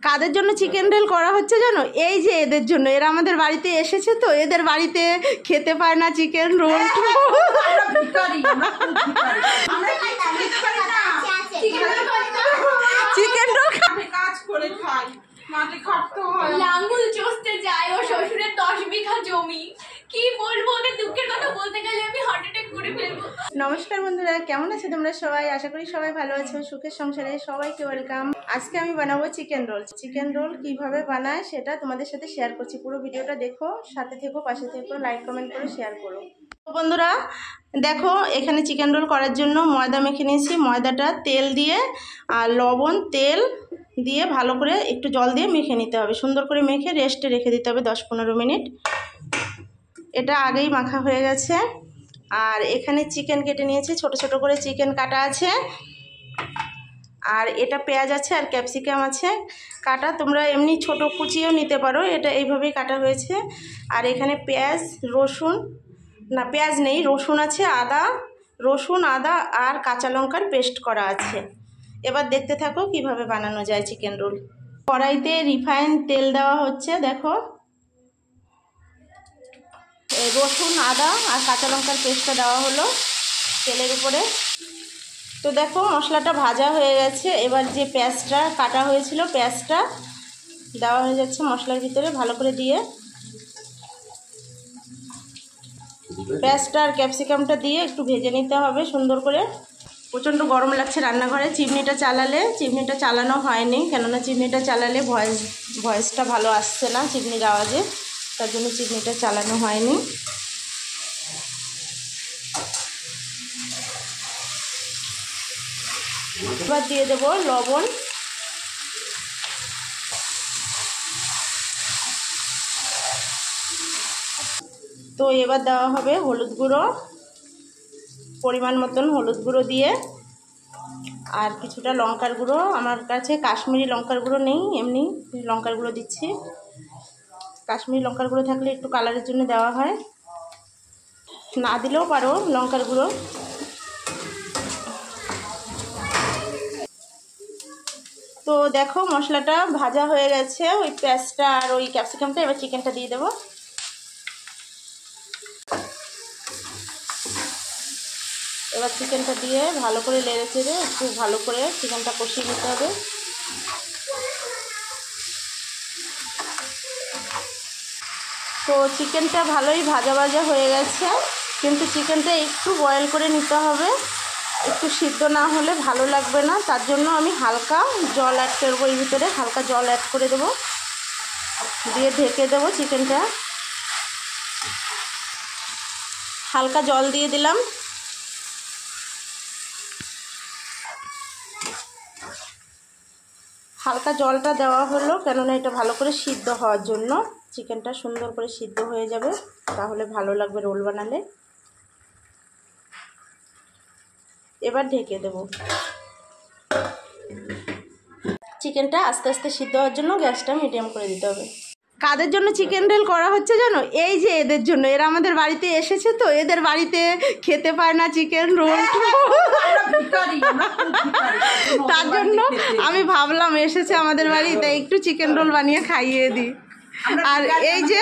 কাদের জন্য chicken roll করা হচ্ছে জানো? এই যে এদের জন্য। এরা আমাদের বাড়িতে এসেছে তো, এদের বাড়িতে খেতে পায় না চিকেন রোল। চিকেন রোল কাজ করে খাই, মাঠে খাটতে হয়, লাঙ্গুল চষতে যায়। ও শ্বশুরের 10 বিঘা জমি। কি বলবো, ওদের দুঃখের কথা বলতে গেলে আমি হার্ট অ্যাটাক করে ফেলবো। নমস্কার বন্ধুরা, কেমন আছো তোমরা সবাই? আশা করি সবাই ভালো আছো। সুখের সংসারে সবাইকে ওয়েলকাম। আজকে আমি বানাবো চিকেন রোল। চিকেন রোল কিভাবে বানায় সেটা তোমাদের সাথে শেয়ার করছি। পুরো ভিডিওটা দেখো, সাথে থেকো, পাশে থেকো, লাইক কমেন্ট করে শেয়ার করো। বন্ধুরা দেখো, এখানে চিকেন রোল করার জন্য ময়দা মেখে নিয়েছি। ময়দাটা তেল দিয়ে আর লবণ তেল দিয়ে ভালো করে একটু জল দিয়ে মেখে নিতে হবে। সুন্দর করে মেখে রেস্টে রেখে দিতে হবে 10-15 মিনিট। এটা আগেই মাখা হয়ে গেছে। আর এখানে চিকেন কেটে নিয়েছি, ছোট ছোট করে চিকেন কাটা আছে। আর এটা পেঁয়াজ আছে আর ক্যাপসিকাম আছে কাটা। তোমরা এমনি ছোট কুচিও নিতে পারো, এটা এইভাবেই কাটা হয়েছে। আর এখানে পেঁয়াজ রসুন, না পেঁয়াজ নেই, রসুন আছে, রসুন আদা আর কাঁচা লঙ্কার পেস্ট করা আছে। এবার দেখতে থাকো কিভাবে বানানো যায় চিকেন রোল। কড়াইতে রিফাইন তেল দেওয়া হচ্ছে। দেখো, রসুন আদা আর কাঁচা লঙ্কার পেস্টটা দেওয়া হলো তেলের উপরে। তো দেখো মশলাটা ভাজা হয়ে গেছে। এবার যে পেঁয়াজটা কাটা হয়েছিল পেঁয়াজটা দেওয়া হয়ে যাচ্ছে মশলার ভিতরে। ভালো করে দিয়ে পেঁয়াজটা আর ক্যাপসিকামটা দিয়ে একটু ভেজে নিতে হবে সুন্দর করে। প্রচণ্ড গরম লাগছে রান্নাঘরে। চিমনিটা চালানো হয়নি, কেননা চিমনিটা চালালে ভয়েসটা ভালো আসছে না চিমনির আওয়াজে, তার জন্য চিমনিটা চালানো হয়নি। এবার দিয়ে দেবো লবণ, তো এবার দেওয়া হবে হলুদ গুঁড়ো, পরিমাণ মতন হলুদ গুঁড়ো দিয়ে আর কিছুটা লঙ্কার গুঁড়ো। আমার কাছে কাশ্মীরি লঙ্কার গুঁড়ো নেই, এমনি লঙ্কার গুঁড়ো দিচ্ছি। কাশ্মীরি লঙ্কার গুঁড়ো থাকলে একটু কালারের জন্য দেওয়া হয়, না দিলেও পারো লঙ্কার গুঁড়ো। তো দেখো মশলাটা ভাজা হয়ে গেছে, ওই পেঁয়াজটা আর ওই ক্যাপসিকামটা। এবার চিকেনটা দিয়ে দেবো। এবার চিকেনটা দিয়ে ভালো করে নেড়ে চেড়ে একটু ভালো করে চিকেনটা কষিয়ে নিতে হবে। তো চিকেনটা ভালোই ভাজা ভাজা হয়ে গেছে, কিন্তু চিকেনটা একটু বয়েল করে নিতে হবে। একটু সিদ্ধ না হলে ভালো লাগবে না, তার জন্য আমি হালকা জল অ্যাড করবো। এর ভিতরে হালকা জল অ্যাড করে দেবো, দিয়ে ঢেকে দেবো চিকেনটা। হালকা জল দিয়ে দিলাম। হালকা জলটা দেওয়া হলো কেননা এটা ভালো করে সিদ্ধ হওয়ার জন্য। চিকেনটা সুন্দর করে সিদ্ধ হয়ে যাবে, তাহলে ভালো লাগবে রোল বানালে। এবার ঢেকে দেব। চিকেনটা আস্তে আস্তে সিদ্ধ হওয়ার জন্য গ্যাসটা মিডিয়াম করে দিতে হবে। কাদের জন্য চিকেন রোল করা হচ্ছে জানো? এই যে এদের জন্য। এরা আমাদের বাড়িতে এসেছে তো, এদের বাড়িতে খেতে পায় না চিকেন রোল, তার জন্য আমি ভাবলাম এসেছে আমাদের বাড়ি, তাই একটু চিকেন রোল বানিয়ে খাইয়ে দিই। আর এই যে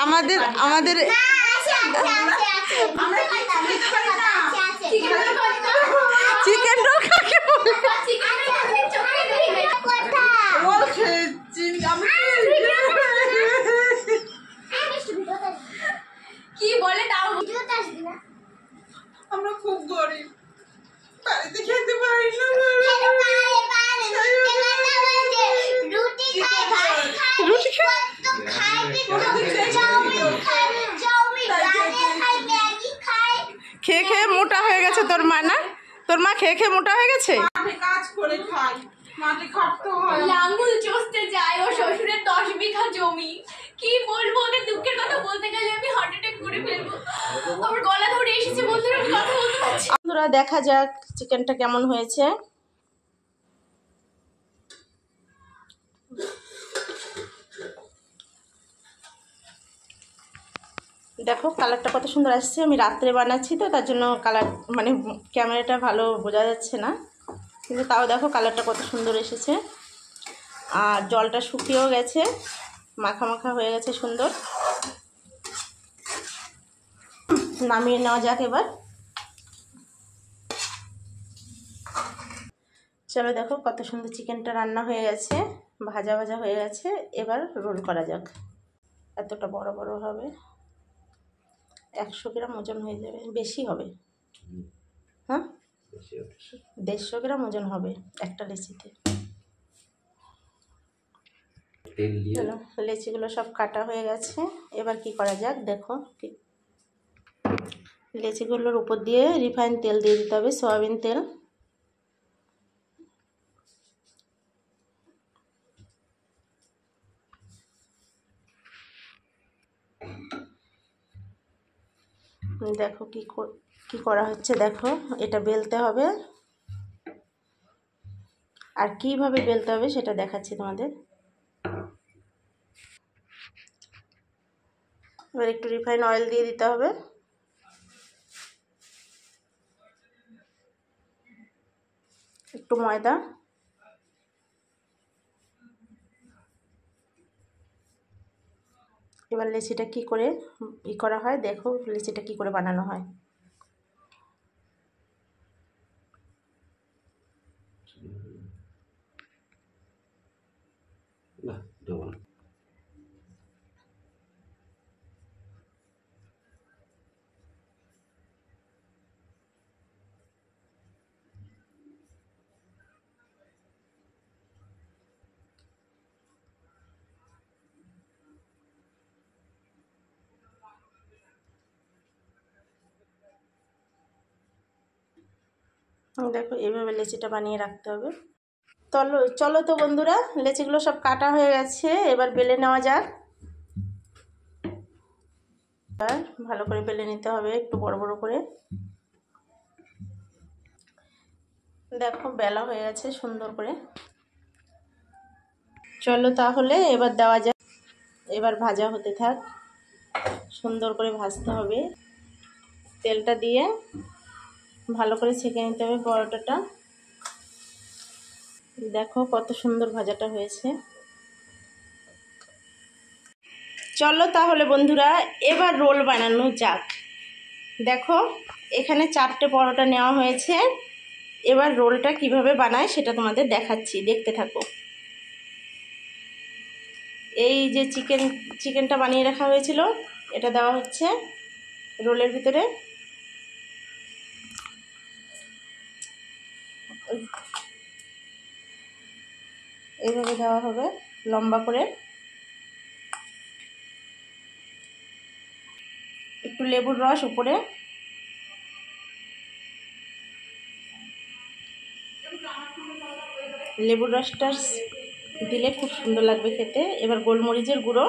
আমাদের চিকেন রোল কাকে বলে? কি বলে তাও আমরা খুব গরিব, বাড়িতে খেতে পারি না। খেয়ে খেয়ে মোটা হয়ে গেছে তোর মা, না? তোর মা খেয়ে খেয়ে মোটা হয়ে গেছে। কাজ করে খাই, মাঠে খাটতে হয়, লাঙ্গুল চষতে যায়। ও শ্বশুরের 10 বিঘা জমি। কি বলবো, ওদের দুঃখের কথা বলতে গেলে আমি হার্ট অ্যাটাক করে ফেলবো। আমার গলা ধরে এসেছে বন্ধুরা, আমি কথা বলতে পারছি। বন্ধুরা দেখা যাক চিকেনটা কেমন হয়েছে। দেখো কালারটা কত সুন্দর আসছে। আমি রাত্রে বানাচ্ছি তো, তার জন্য কালার মানে ক্যামেরাটা ভালো বোঝা যাচ্ছে না, কিন্তু তাও দেখো কালারটা কত সুন্দর এসেছে। আর জলটা শুকিয়েও গেছে, মাখা মাখা হয়ে গেছে সুন্দর। নামিয়ে নেওয়া যাক এবার। চলো দেখো কত সুন্দর চিকেনটা রান্না হয়ে গেছে, ভাজা ভাজা হয়ে গেছে। এবার রোল করা যাক। এতটা বড় বড় হবে, 100 গ্রাম ওজন হয়ে যাবে, বেশি হবে। হ্যাঁ, 150 গ্রাম ওজন হবে একটা লেচিতে। লেচিগুলো সব কাটা হয়ে গেছে। এবার কি করা যাক দেখো। লেচিগুলোর উপর দিয়ে রিফাইন তেল দিয়ে দিতে হবে, সয়াবিন তেল। দেখো কি করা হচ্ছে, দেখো এটা বেলতে হবে। আর কিভাবে বেলতে হবে সেটা দেখাচ্ছি তোমাদের। এবার একটু রিফাইন অয়েল দিয়ে দিতে হবে। একটু ময়দা, এবার লেচিটা কি করে করা হয় দেখো, লেচিটা কি করে বানানো হয়। দেখো এইভাবে লেচিটা বানিয়ে রাখতে হবে। চলো তো বন্ধুরা, লেচিগুলো সব কাটা হয়ে গেছে, এবার বেলে নেওয়া যাক। আর ভালো করে বেলে নিতে হবে, একটু বড় বড় করে। দেখো বেলা হয়ে গেছে সুন্দর করে। চলো তাহলে এবার দেওয়া যাক। এবার ভাজা হতে থাক, সুন্দর করে ভাজতে হবে। তেলটা দিয়ে ভালো করে ছেঁকে নিতে হবে পরোটাটা। দেখো কত সুন্দর ভাজাটা হয়েছে। চলো তাহলে বন্ধুরা, এবার রোল বানানো যাক। দেখো এখানে 4টে পরোটা নেওয়া হয়েছে। এবার রোলটা কিভাবে বানায় সেটা তোমাদের দেখাচ্ছি, দেখতে থাকো। এই যে চিকেনটা বানিয়ে রাখা হয়েছিল, এটা দেওয়া হচ্ছে রোলের ভিতরে। এইভাবে দেওয়া হবে লম্বা করে। একটু লেবুর রস উপরে, লেবুর রসটা দিলে খুব সুন্দর লাগবে খেতে। এবার গোলমরিচের গুঁড়ো,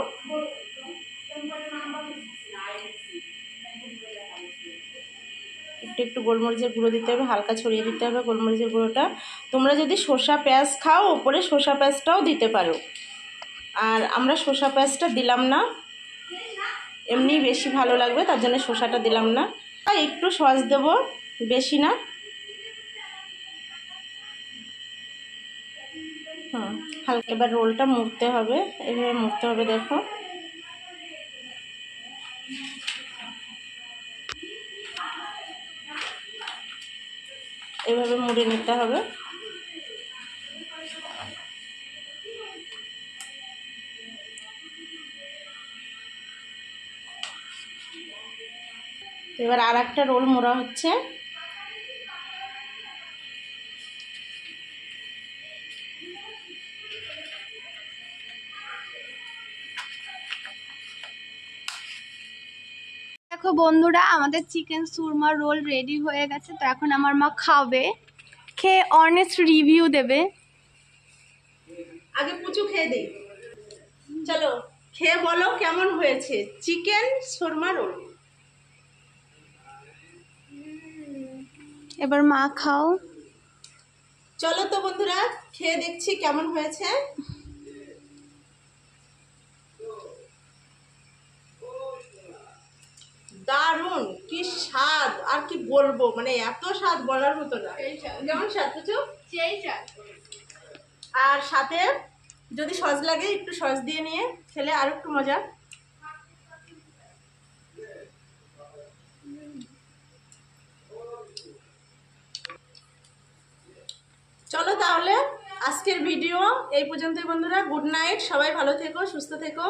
একটু গোলমরিচের গুঁড়ো দিতে হবে, হালকা ছড়িয়ে দিতে হবে গোলমরিচের গুঁড়োটা। তোমরা যদি শসা পেঁয়াজ খাও, ওপরে শসা পেঁয়াজটাও দিতে পারো। আর আমরা শসা পেঁয়াজটা দিলাম না, এমনি বেশি ভালো লাগবে, তার জন্য শসাটা দিলাম না। আর একটু সস দেবো, বেশি না। হালকা। এবার রোলটা মুড়তে হবে, এভাবে মুড়তে হবে। দেখো এভাবে মুড়ে নিতে হবে। এবার আর একটা রোল মোড়া হচ্ছে। দেখো বন্ধুরা, আমাদের চিকেন সুরমা রোল রেডি হয়ে গেছে। তো এখন আমার মা খাবে, খেয়ে অনেস্ট রিভিউ দেবে। আগে পুচু খেয়ে দিই। চলো খেয়ে বলো কেমন হয়েছে চিকেন সুরমা রোল। এবার মা খাও। চলো তো বন্ধুরা, খেয়ে দেখছি কেমন হয়েছে। দারুণ, কি স্বাদ, আর কি বলবো, মানে এত স্বাদ বলার মতো না। যেমন স্বাদ পুচু, সেই স্বাদ। আর সাথে যদি সস লাগে একটু সস দিয়ে নিয়ে খেলে আর একটু মজা। চলো তাহলে আজকের ভিডিও এই পর্যন্তই বন্ধুরা। গুড নাইট, সবাই ভালো থেকো, সুস্থ থেকো।